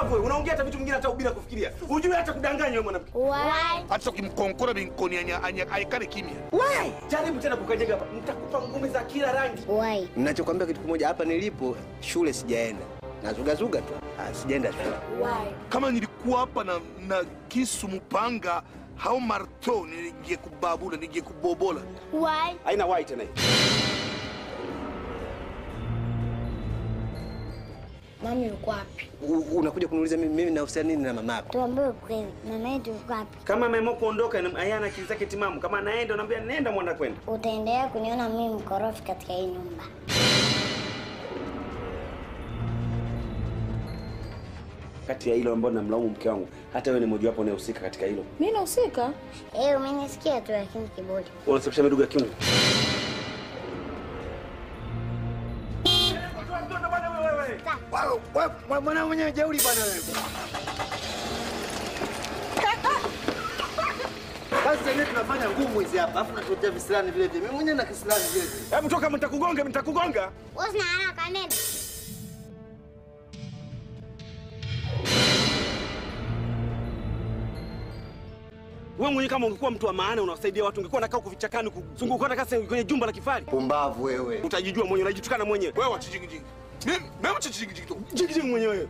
Pumbavu wewe, unaongea hata vitu vingine hata bila kufikiria. Unajui hata kudanganya wewe mwanamke. Why? Hata ukimkonkora binkoni aikane kimya. Why? Jaribu tena kukanyaga hapa. Nitakupa ngumi za kila rangi. Why? Ninachokwambia kitu kimoja, hapa nilipo shule sijaenda. Nazugazuga tu. Sijaenda shule. Why? Kama nilikuwa hapa na kisu mpanga au marto ningekubabula, ningekubobola. Why? Haina why tena. Mami yuko wapi? Unakuja kuniuliza mimi nahusiana nini na mamako? Tuambie kweli. Mama yetu yuko wapi? Kama ameamua kuondoka hayana akili zake timamu. Kama anaenda unamwambia nenda mwana kwenda. Utaendelea kuniona mimi mkorofi katika hii nyumba. Kati ya hilo ambalo namlaumu mke wangu, hata wewe ni mmoja wapo unayehusika katika hilo. Mimi nahusika? Umenisikia tu lakini kiburi. Unasababisha miduga ya kiuno. Wewe mwana mwenyewe jeuri bwana wewe. Basi yenyewe tunafanya ngumu hizi hapa. Alafu natuletea visilani vile vile. Mimi mwenyewe na kisilani vile vile. Hebu toka, nitakugonga. Wewe una haraka nenda. Wewe mwenyewe kama ungekuwa mtu wa maana unawasaidia watu, ungekuwa unakaa huko vichakani kuzunguka na kasi kwenye jumba la kifari. Pumbavu wewe. Utajijua mwenyewe, unajitukana mwenyewe. Wewe wachijingi. Mimi chijingi. Jingijingi mwenyewe.